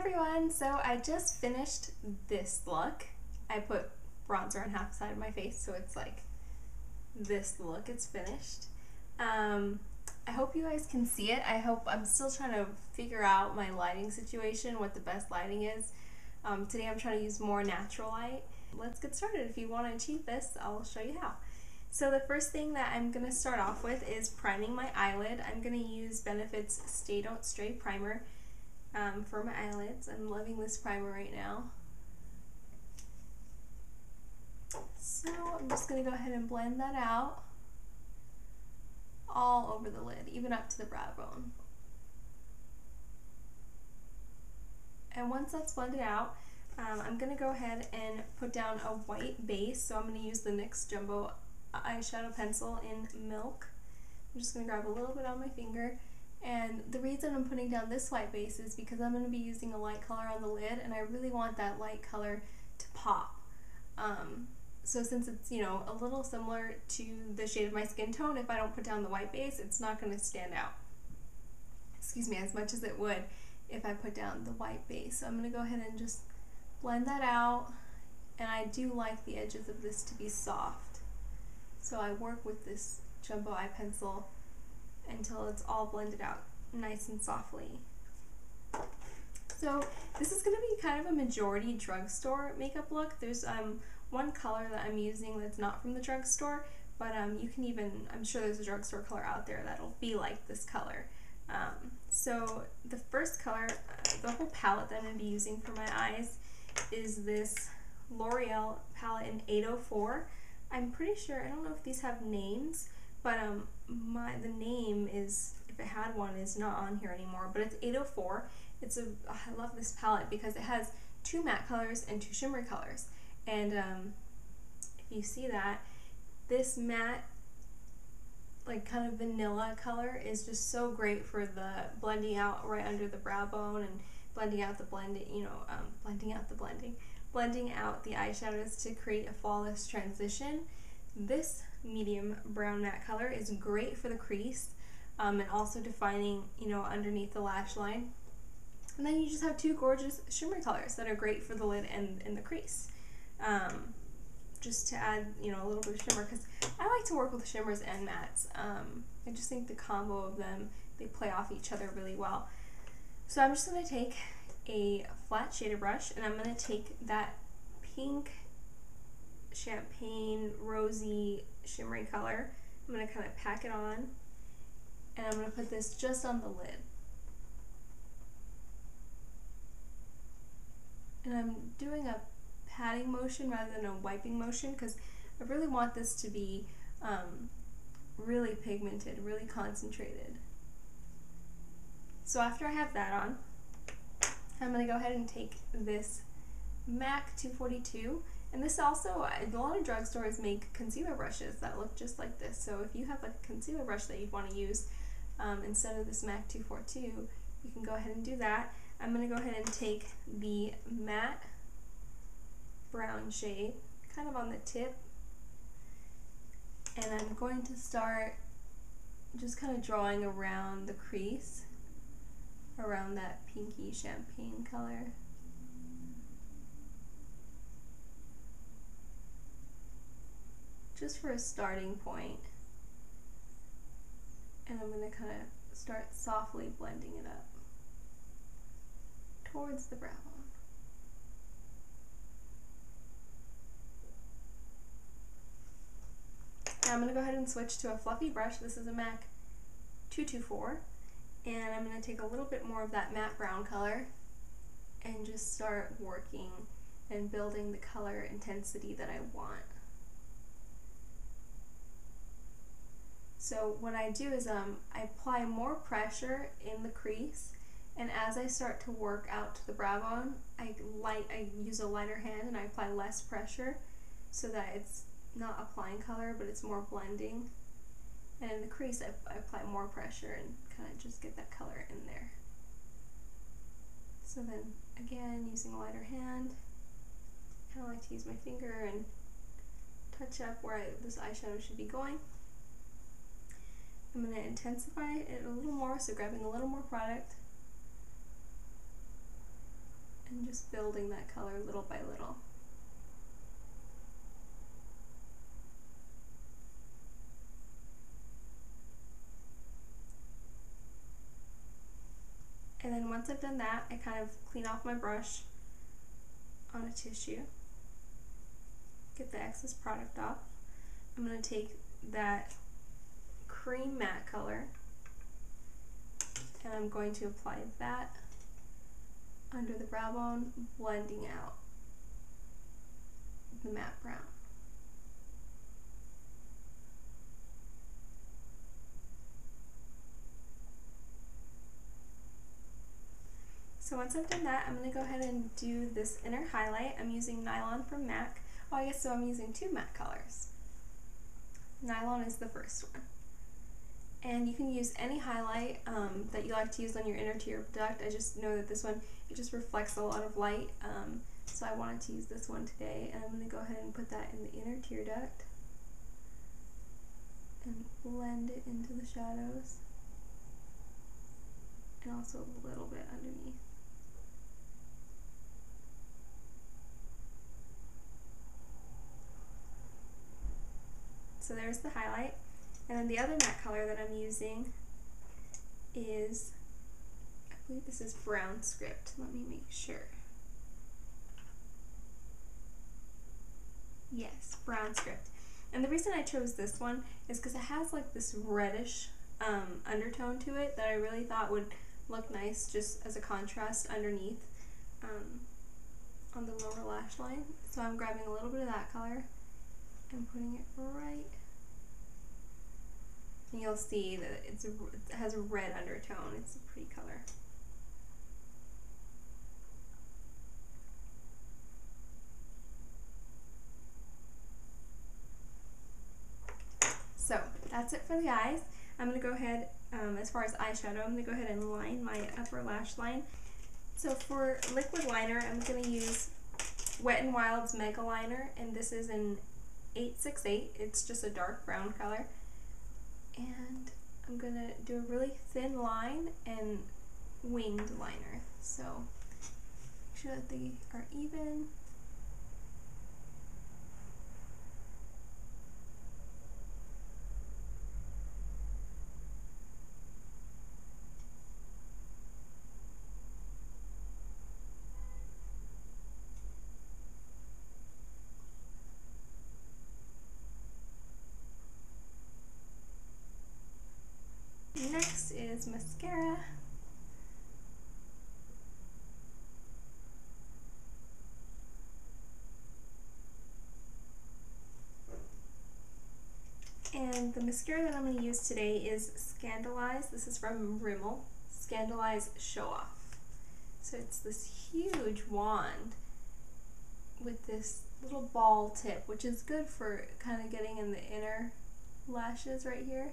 everyone! So I just finished this look. I put bronzer on half the side of my face, so it's like this look. It's finished. I hope you guys can see it. I'm still trying to figure out my lighting situation, what the best lighting is. Today I'm trying to use more natural light. Let's get started. If you want to achieve this, I'll show you how. So the first thing that I'm going to start off with is priming my eyelid. I'm going to use Benefit's Stay Don't Stray Primer for my eyelids. I'm loving this primer right now. So I'm just going to go ahead and blend that out all over the lid, even up to the brow bone. And once that's blended out, I'm going to go ahead and put down a white base. So I'm going to use the NYX Jumbo eyeshadow pencil in Milk. I'm just going to grab a little bit on my finger. And the reason I'm putting down this white base is because I'm going to be using a light color on the lid, and I really want that light color to pop. So since it's, a little similar to the shade of my skin tone, if I don't put down the white base, it's not going to stand out, as much as it would if I put down the white base. So I'm going to go ahead and just blend that out, and I do like the edges of this to be soft. So I work with this jumbo eye pencil until it's all blended out nice and softly. So this is going to be kind of a majority drugstore makeup look. There's one color that I'm using that's not from the drugstore, but you can even, I'm sure there's a drugstore color out there that'll be like this color. So the first color, the whole palette that I'm going to be using for my eyes is this L'Oreal palette in 804. I'm pretty sure, I don't know if these have names, but the name is, if it had one, is not on here anymore, but it's 804. I love this palette because it has 2 matte colors and 2 shimmery colors. And if you see that, this matte, like kind of vanilla color is just so great for the blending out right under the brow bone and blending out the blending, blending out the eyeshadows to create a flawless transition. This medium brown matte color is great for the crease and also defining, underneath the lash line. And then you just have 2 gorgeous shimmery colors that are great for the lid and the crease. Just to add, a little bit of shimmer, because I like to work with shimmers and mattes. I just think the combo of them, they play off each other really well. So I'm just going to take a flat shader brush, and I'm going to take that pink champagne rosy shimmery color. I'm going to kind of pack it on, and I'm going to put this just on the lid. And I'm doing a patting motion rather than a wiping motion because I really want this to be really pigmented, really concentrated. So after I have that on, I'm going to go ahead and take this MAC 242, and this also, a lot of drugstores make concealer brushes that look just like this. So if you have a concealer brush that you want to use instead of this MAC 242, you can go ahead and do that. I'm going to go ahead and take the matte brown shade, kind of on the tip, and I'm going to start just kind of drawing around the crease, around that pinky champagne color. Just for a starting point. And I'm going to kind of start softly blending it up towards the brow bone. Now I'm going to go ahead and switch to a fluffy brush. This is a MAC 224, and I'm going to take a little bit more of that matte brown color and just start working and building the color intensity that I want. So what I do is I apply more pressure in the crease, and as I start to work out to the brow bone, I use a lighter hand and I apply less pressure so that it's not applying color, but it's more blending. And in the crease, I apply more pressure and kind of just get that color in there. So then, again, using a lighter hand, kind of like to use my finger and touch up where this eyeshadow should be going. I'm going to intensify it a little more, so grabbing a little more product and just building that color little by little. And then once I've done that, I kind of clean off my brush on a tissue, get the excess product off. I'm going to take that cream matte color and I'm going to apply that under the brow bone, blending out the matte brown. So once I've done that, I'm going to go ahead and do this inner highlight. I'm using Nylon from MAC. Oh, I guess so I'm using two matte colors. Nylon is the first one. And you can use any highlight that you like to use on your inner tier duct. I just know that this one, it just reflects a lot of light. So I wanted to use this one today. And I'm going to go ahead and put that in the inner tier duct. And blend it into the shadows. And also a little bit underneath. So there's the highlight. And then the other matte color that I'm using is, I believe this is Brown Script. Let me make sure. Yes, Brown Script. And the reason I chose this one is because it has like this reddish undertone to it that I really thought would look nice just as a contrast underneath on the lower lash line. So I'm grabbing a little bit of that color and putting it right. And you'll see that it has a red undertone. It's a pretty color. So that's it for the eyes. I'm going to go ahead, as far as eyeshadow, I'm going to go ahead and line my upper lash line. So for liquid liner, I'm going to use Wet n Wild's Mega Liner, and this is in 868. It's just a dark brown color. And I'm going to do a really thin line and winged liner. So make sure that they are even. Next is mascara. And the mascara that I'm going to use today is Scandalize. This is from Rimmel. Scandalize Show Off. So it's this huge wand with this little ball tip, which is good for kind of getting in the inner lashes right here.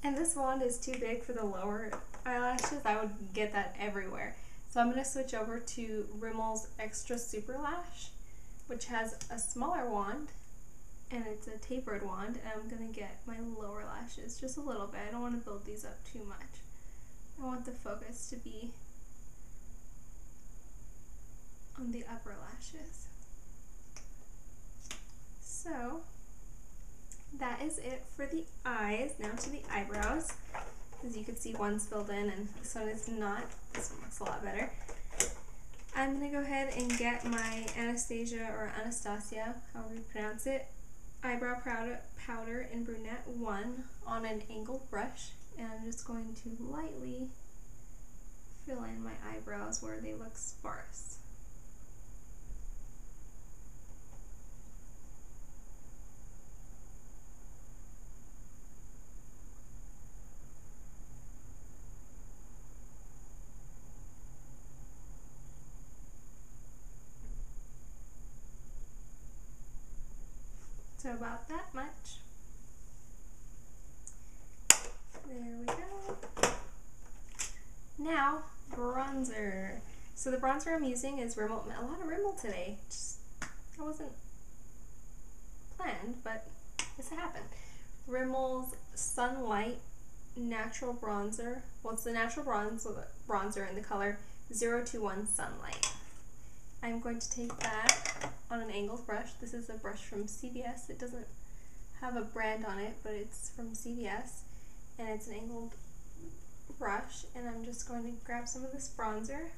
And this wand is too big for the lower eyelashes. I would get that everywhere. So I'm going to switch over to Rimmel's Extra Super Lash, which has a smaller wand, and it's a tapered wand, and I'm going to get my lower lashes just a little bit. I don't want to build these up too much. I want the focus to be on the upper lashes. So that is it for the eyes. Now to the eyebrows. As you can see, one's filled in and this one is not. This one looks a lot better. I'm going to go ahead and get my Anastasia or Anastasia, however you pronounce it, eyebrow powder in Brunette 1 on an angled brush. And I'm just going to lightly fill in my eyebrows where they look sparse. So about that much. There we go. Now, bronzer. So the bronzer I'm using is Rimmel. A lot of Rimmel today. Just, that wasn't planned, but this happened. Rimmel's Sunlight Natural Bronzer. Well, it's the natural bronzer in the color 021 Sunlight. I'm going to take that on an angled brush. This is a brush from CVS. It doesn't have a brand on it, but it's from CVS, and it's an angled brush, and I'm just going to grab some of this bronzer.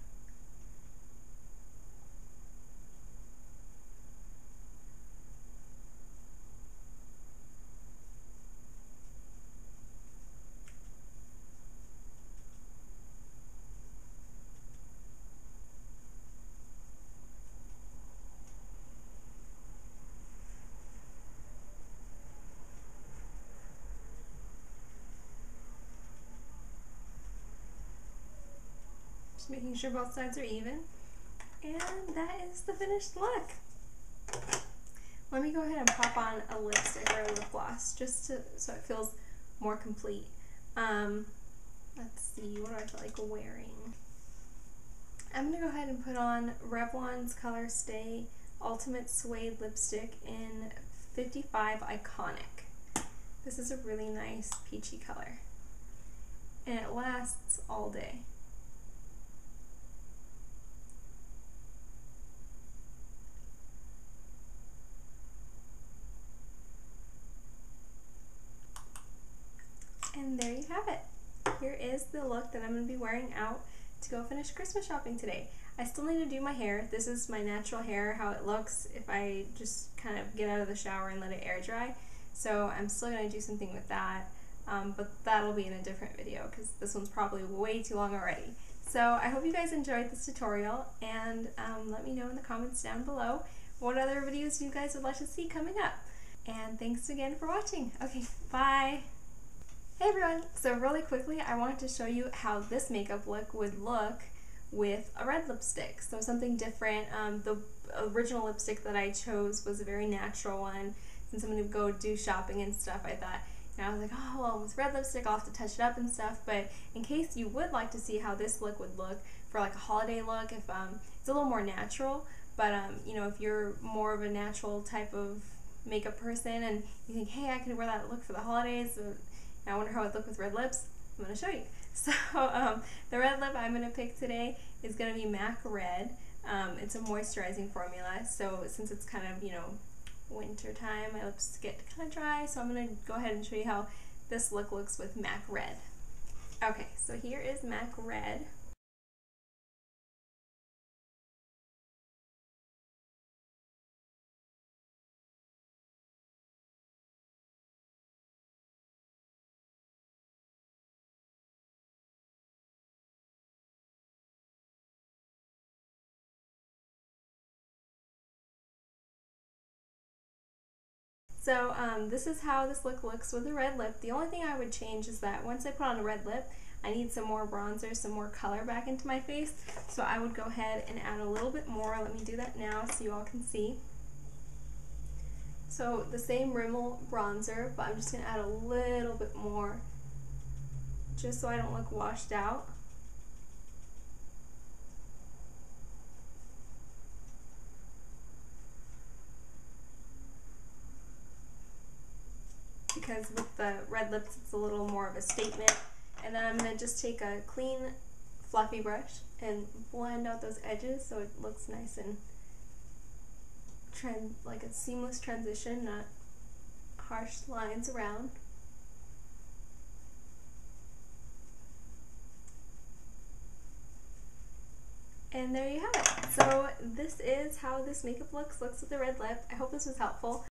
Just making sure both sides are even. And that is the finished look. Let me go ahead and pop on a lipstick or a lip gloss just so it feels more complete. Let's see, what do I feel like wearing? I'm going to go ahead and put on Revlon's Color Stay Ultimate Suede Lipstick in 55 Iconic. This is a really nice peachy color, and it lasts all day. And there you have it. Here is the look that I'm going to be wearing out to go finish Christmas shopping today. I still need to do my hair. This is my natural hair, how it looks if I just kind of get out of the shower and let it air dry. So I'm still going to do something with that, but that'll be in a different video because this one's probably way too long already. So I hope you guys enjoyed this tutorial, and let me know in the comments down below what other videos you guys would like to see coming up. And thanks again for watching. Okay, bye! Hey everyone! So really quickly, I wanted to show you how this makeup look would look with a red lipstick. So something different. The original lipstick that I chose was a very natural one. Since I'm going to go do shopping and stuff, I thought, you know, I was like, oh, well, with red lipstick, I'll have to touch it up and stuff. But in case you would like to see how this look would look for like a holiday look, if it's a little more natural, but you know, if you're more of a natural type of makeup person and you think, hey, I could wear that look for the holidays, I wonder how it would look with red lips, I'm going to show you. So the red lip I'm going to pick today is going to be MAC Red. It's a moisturizing formula, so since it's kind of, you know, winter time, my lips get kind of dry, so I'm going to go ahead and show you how this look looks with MAC Red. Okay, so here is MAC Red. So this is how this look looks with a red lip. The only thing I would change is that once I put on a red lip, I need some more bronzer, some more color back into my face. So I would go ahead and add a little bit more. Let me do that now so you all can see. So the same Rimmel bronzer, but I'm just going to add a little bit more just so I don't look washed out. Because with the red lips it's a little more of a statement. And then I'm going to just take a clean fluffy brush and blend out those edges so it looks nice and like a seamless transition, not harsh lines around. And there you have it. So this is how this makeup looks with the red lip. I hope this was helpful.